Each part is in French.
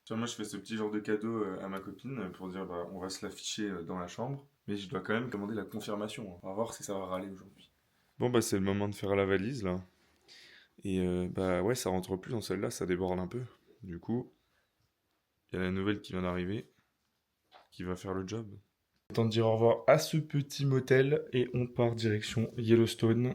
Tu vois, moi, je fais ce petit genre de cadeau à ma copine pour dire bah, on va se l'afficher dans la chambre. Mais je dois quand même demander la confirmation, hein. On va voir si ça va râler aujourd'hui. Bon, bah, c'est le moment de faire la valise là. Et bah, ouais, ça rentre plus dans celle-là, ça déborde un peu. Du coup, il y a la nouvelle qui vient d'arriver qui va faire le job. Temps de dire au revoir à ce petit motel et on part direction Yellowstone.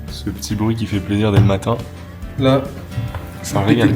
Ce petit bruit qui fait plaisir dès le matin. Là, C'est un régal.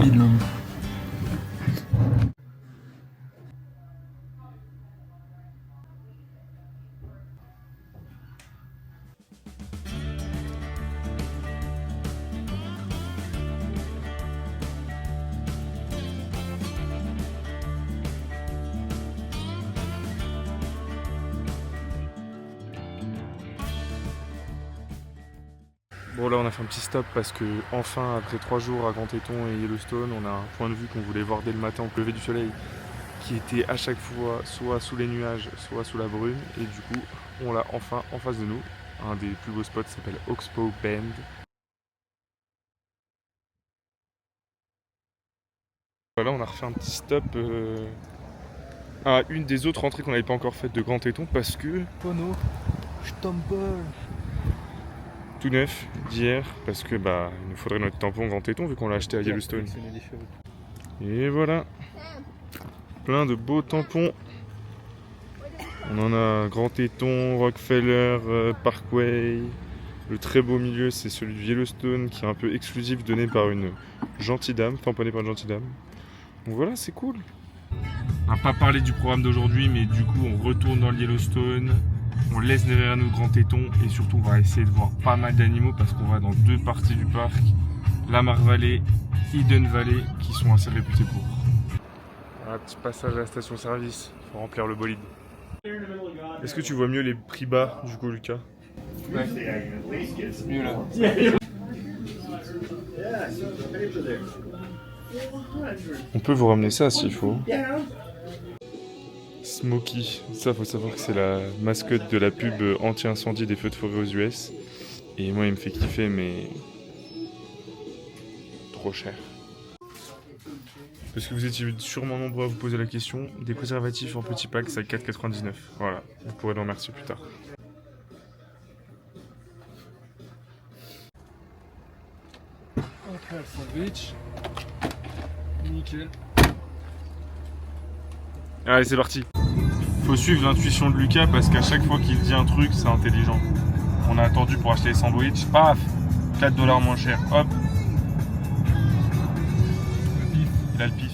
Bon là on a fait un petit stop parce que enfin après 3 jours à Grand Teton et Yellowstone on a un point de vue qu'on voulait voir dès le matin au lever du soleil qui était à chaque fois soit sous les nuages soit sous la brume et du coup on l'a enfin en face de nous. Un des plus beaux spots s'appelle Oxbow Bend. Voilà on a refait un petit stop à une des autres entrées qu'on n'avait pas encore faites de Grand Teton parce que Pono, je tombe tout neuf d'hier parce que bah il nous faudrait notre tampon Grand Teton vu qu'on l'a acheté à Yellowstone. Et voilà, plein de beaux tampons. On en a Grand Teton, Rockefeller, Parkway. Le très beau milieu, c'est celui du Yellowstone qui est un peu exclusif, donné par une gentille dame, tamponné par une gentille dame. Donc voilà, c'est cool. On n'a pas parlé du programme d'aujourd'hui, mais du coup, on retourne dans le Yellowstone. On laisse derrière nous Grand Teton et surtout, on va essayer de voir pas mal d'animaux parce qu'on va dans deux parties du parc. Lamar Valley, Hidden Valley, qui sont assez réputés pour. Un petit passage à la station-service, il faut remplir le bolide. Est-ce que tu vois mieux les prix bas du coup Lucas? Ouais. Mieux là. On peut vous ramener ça s'il faut. Smokey, ça faut savoir que c'est la mascotte de la pub anti-incendie des feux de forêt aux US. Et moi il me fait kiffer mais trop cher. Parce que vous étiez sûrement nombreux à vous poser la question, des préservatifs en petit pack c'est à 4,99. Voilà, vous pourrez le remercier plus tard. Ok, sandwich. Nickel. Allez c'est parti. Faut suivre l'intuition de Lucas parce qu'à chaque fois qu'il dit un truc c'est intelligent. On a attendu pour acheter les sandwichs, paf, 4 $ moins cher, hop. Il a le pif.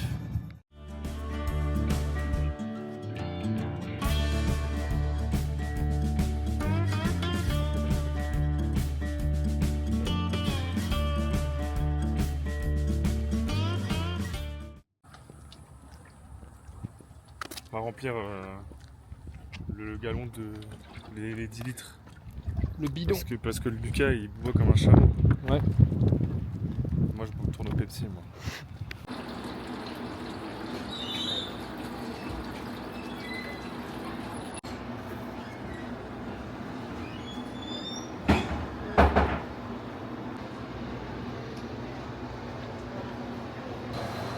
On va remplir le galon de les 10 litres. Le bidon. Parce que le Lucas il boit comme un chameau. Ouais. Moi je tourne au Pepsi moi.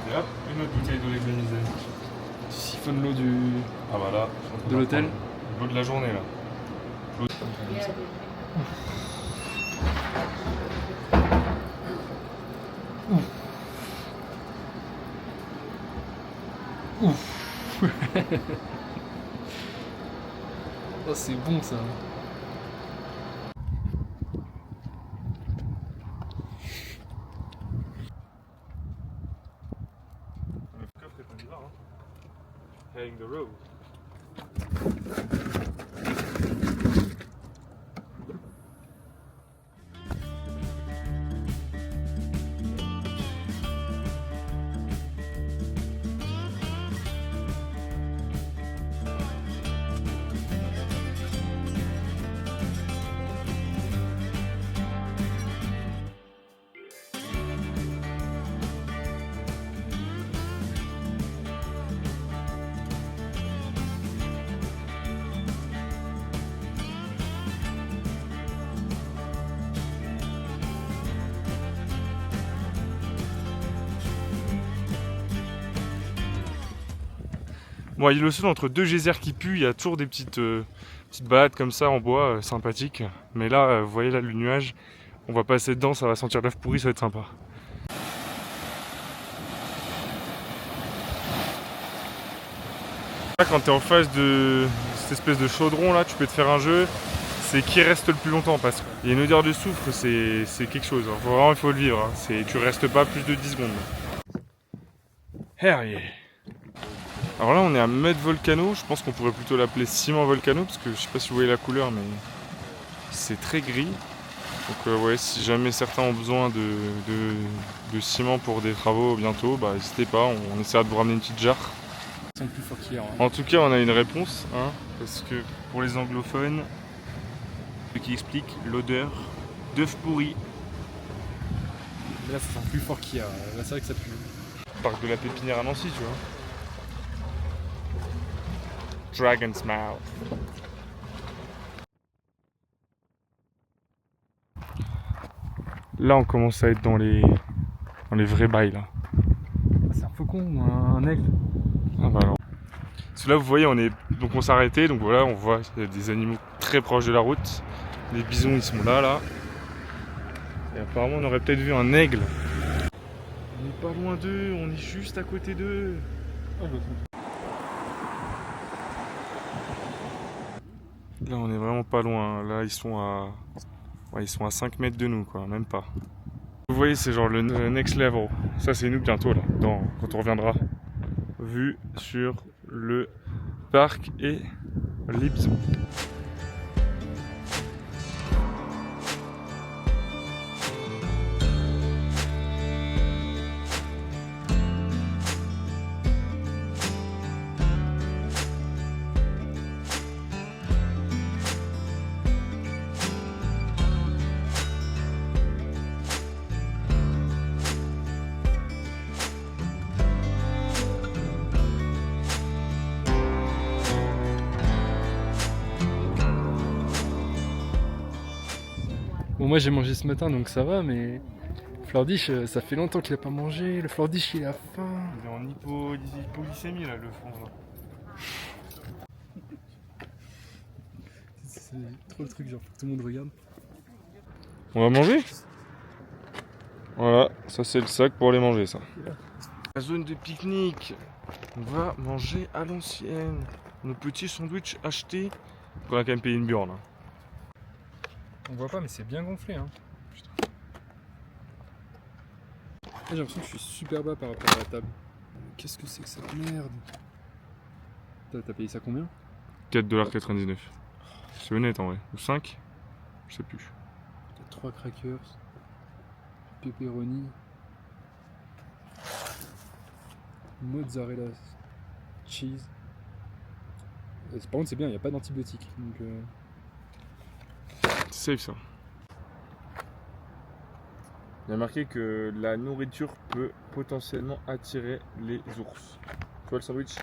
Et hop, une autre bouteille d'eau économisée. Tu siphonnes l'eau du. Ah bah là, De l'hôtel. l'eau de la journée là. L'eau- Oh, c'est bon ça. Le coffre est on y va hein. Heading the road. Bon, à Yellowstone, entre deux geysers qui puent, il y a toujours des petites balades comme ça en bois, sympathiques. Mais là, vous voyez là le nuage, on va passer dedans, ça va sentir l'œuf pourri, ça va être sympa. Là, quand tu es en face de cette espèce de chaudron là, tu peux te faire un jeu, c'est qui reste le plus longtemps parce qu'il y a une odeur de soufre, c'est quelque chose. Hein. Vraiment, il faut le vivre. Hein. Tu restes pas plus de 10 secondes. Hell yeah. Alors là, on est à Mud Volcano. Je pense qu'on pourrait plutôt l'appeler Ciment Volcano parce que je sais pas si vous voyez la couleur, mais c'est très gris. Donc ouais, si jamais certains ont besoin de ciment pour des travaux bientôt, bah n'hésitez pas, on essaiera de vous ramener une petite jarre. Ils sont plus forts qu'hier. Hein. En tout cas, on a une réponse, hein, parce que pour les anglophones, ce qui explique l'odeur d'œuf pourri. Mais là, ça sent plus fort qu'hier. Là, c'est vrai que ça pue. Parc de la Pépinière à Nancy, tu vois. Dragon's Mouth. Là, on commence à être dans les vrais bails, là. Ah, c'est un faucon ou un aigle? Ah bah alors. Parce que là, vous voyez, on s'est arrêté, donc voilà, on voit qu'il y a des animaux très proches de la route. Les bisons, ils sont là. Et apparemment, on aurait peut-être vu un aigle. On n'est pas loin d'eux, on est juste à côté d'eux. Ah, là, on est vraiment pas loin. Là, ils sont à 5 mètres de nous, quoi, même pas. Vous voyez, c'est genre le next level. Ça, c'est nous bientôt, là, quand on reviendra. Vue sur le parc et les bisons. Bon, moi j'ai mangé ce matin donc ça va, mais Flordish, ça fait longtemps qu'il a pas mangé. Le Flordish il a faim. Il est en hypoglycémie là, le fond là. C'est trop le truc, genre faut que tout le monde regarde. On va manger? Voilà, ça c'est le sac pour aller manger ça. La zone de pique-nique. On va manger à l'ancienne. Nos petits sandwichs achetés. On a quand même payé une burne. Hein. On voit pas mais c'est bien gonflé hein. Putain. J'ai l'impression que je suis super bas par rapport à la table. Qu'est-ce que c'est que cette merde? T'as payé ça combien? 4,99$. C'est honnête en vrai. Ou 5? Je sais plus. T'as 3 crackers. Pepperoni. Mozzarella. Cheese. Par contre c'est bien, il n'y a pas d'antibiotiques. Donc C'est safe ça. Il y a marqué que la nourriture peut potentiellement attirer les ours. Tu vois le sandwich?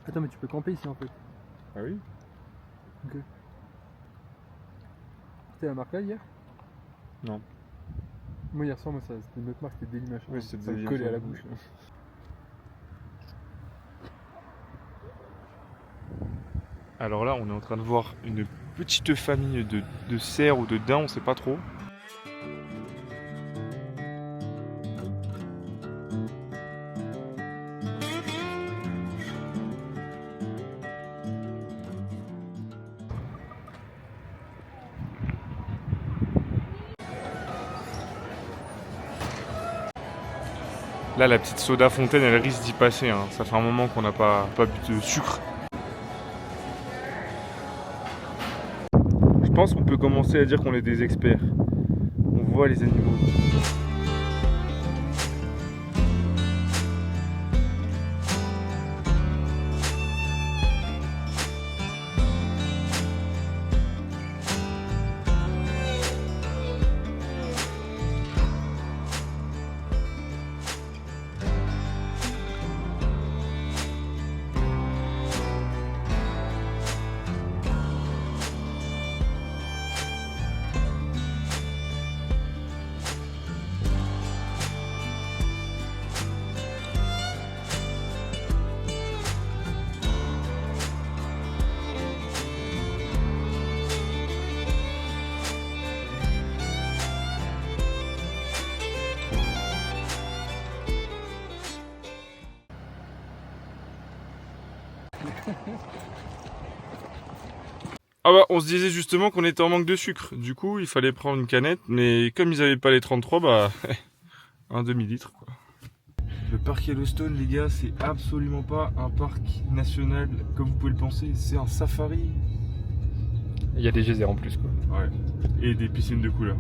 Attends mais tu peux camper ici en fait. Ah oui? Ok. C'était la marque là hier? Non. Moi hier soir, c'était une autre marque, c'était Daily Machin. Oui, c'était ça me Daily collait à la Machin. bouche. Là. Alors là, on est en train de voir une petite famille de cerfs ou de daims, on sait pas trop. Là, la petite soda fontaine, elle risque d'y passer. Hein. Ça fait un moment qu'on n'a pas bu de sucre. Je pense qu'on peut commencer à dire qu'on est des experts. On voit les animaux. Ah bah on se disait justement qu'on était en manque de sucre. Du coup il fallait prendre une canette. Mais comme ils avaient pas les 33, bah un demi-litre quoi. Le parc Yellowstone les gars, c'est absolument pas un parc national comme vous pouvez le penser. C'est un safari. Il y a des geysers en plus quoi. Ouais. Et des piscines de couleurs.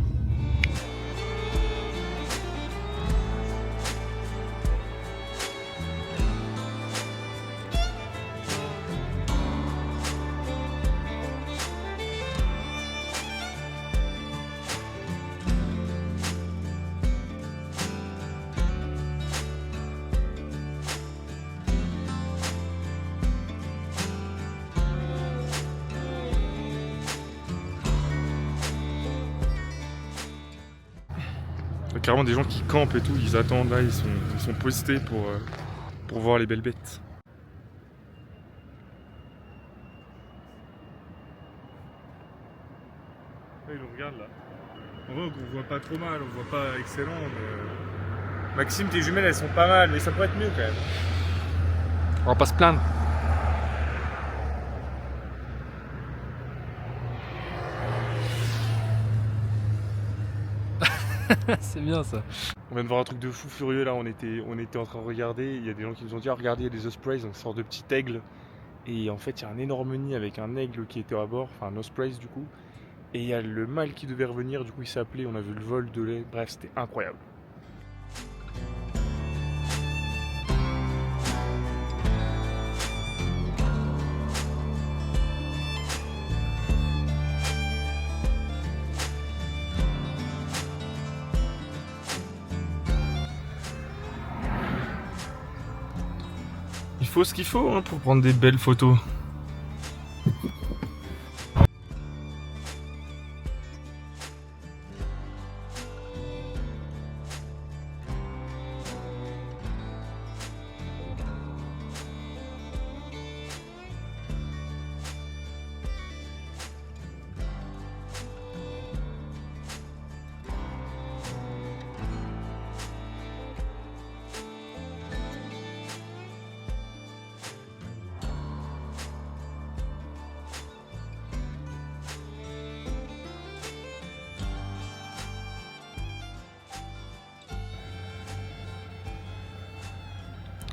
Il y a carrément des gens qui campent et tout, ils attendent là, ils sont postés pour voir les belles bêtes. Là, ils nous regardent là. En vrai, on voit pas trop mal, on voit pas excellent. Mais... Maxime, tes jumelles elles sont pas mal, mais ça pourrait être mieux quand même. On va pas se plaindre. C'est bien ça. On vient de voir un truc de fou furieux là, on était en train de regarder, il y a des gens qui nous ont dit ah, regardez, il y a des ospreys, donc une sorte de petit aigle. Et en fait il y a un énorme nid avec un aigle qui était à bord, enfin un osprey du coup. Et il y a le mâle qui devait revenir, du coup il s'est appelé, on a vu le vol de lait, bref c'était incroyable. Il faut ce qu'il faut hein, pour prendre des belles photos.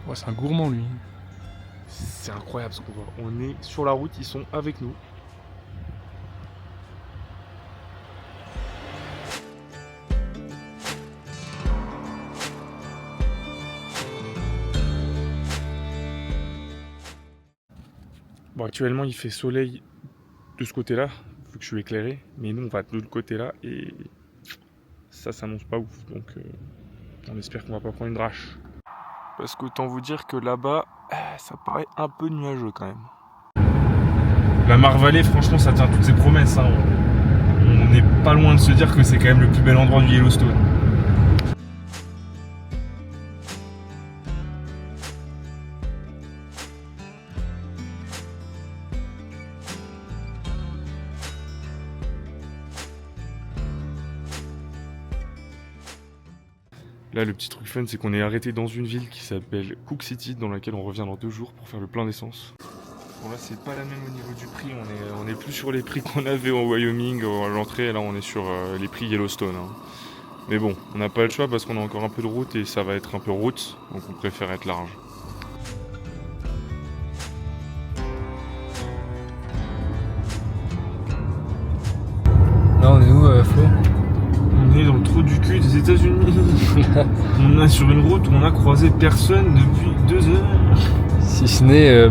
Ouais, c'est un gourmand lui. C'est incroyable ce qu'on voit. On est sur la route, ils sont avec nous. Bon, actuellement il fait soleil de ce côté-là, vu que je suis éclairé. Mais nous on va de l'autre côté là et ça s'annonce pas ouf. Donc on espère qu'on va pas prendre une drache. Parce qu'autant vous dire que là-bas, ça paraît un peu nuageux quand même. La Mare-Vallée, franchement, ça tient toutes ses promesses. Hein. On n'est pas loin de se dire que c'est quand même le plus bel endroit du Yellowstone. Là, le petit truc fun, c'est qu'on est arrêté dans une ville qui s'appelle Cook City, dans laquelle on revient dans 2 jours pour faire le plein d'essence. Bon là, c'est pas la même au niveau du prix, on est plus sur les prix qu'on avait au Wyoming à l'entrée, là on est sur les prix Yellowstone. Hein. Mais bon, on n'a pas le choix parce qu'on a encore un peu de route et ça va être un peu route, donc on préfère être large. Là on est où Flo? On est dans le trou du cul des États-Unis. On est sur une route où on a croisé personne depuis 2 heures. Si ce n'est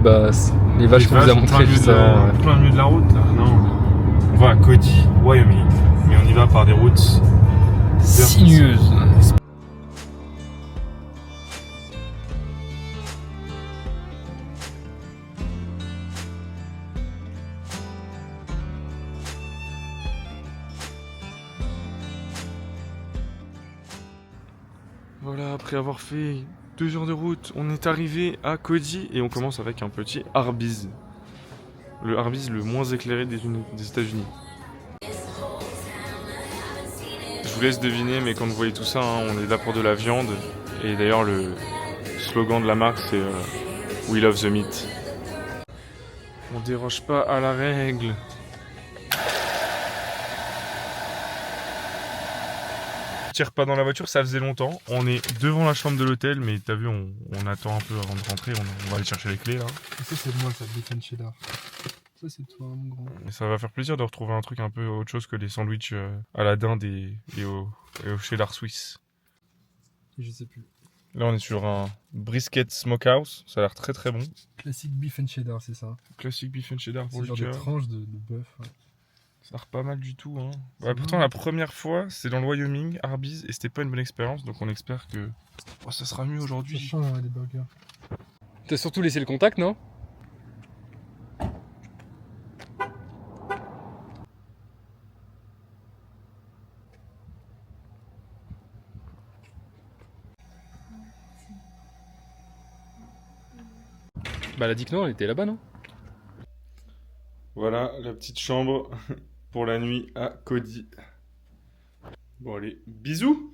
les vaches qu'on vous a montrées juste avant. Plein milieu de la route là. Non. On va à Cody, Wyoming. Mais on y va par des routes sinueuses. Voilà, après avoir fait 2 heures de route, on est arrivé à Cody et on commence avec un petit Arby's. Le Arby's le moins éclairé des États-Unis. Je vous laisse deviner, mais quand vous voyez tout ça, hein, on est là pour de la viande. Et d'ailleurs, le slogan de la marque, c'est We love the meat. On déroge pas à la règle. On tire pas dans la voiture, ça faisait longtemps. On est devant la chambre de l'hôtel, mais t'as vu, on attend un peu avant de rentrer. On va aller chercher les clés là. Et ça, c'est de moi, ça, beef and cheddar. Ça, c'est toi, mon grand. Et ça va faire plaisir de retrouver un truc un peu autre chose que les sandwichs à la dinde et au cheddar suisse. Et je sais plus. Là, on est sur un brisket smokehouse. Ça a l'air très très bon. Classique beef and cheddar, c'est ça. Classique beef and cheddar pour C'est le genre des cœur. tranches de bœuf. Ouais. Ça a l'air pas mal du tout. Hein. C'est Ouais, bon. pourtant, la première fois, c'est dans le Wyoming, Arby's, et c'était pas une bonne expérience. Donc on espère que ça sera mieux Ça aujourd'hui. change, ouais, des burgers. T'as surtout laissé le contact, non? Bah, elle a dit que non, elle était là-bas, non? Voilà la petite chambre pour la nuit à Cody. Bon allez, bisous!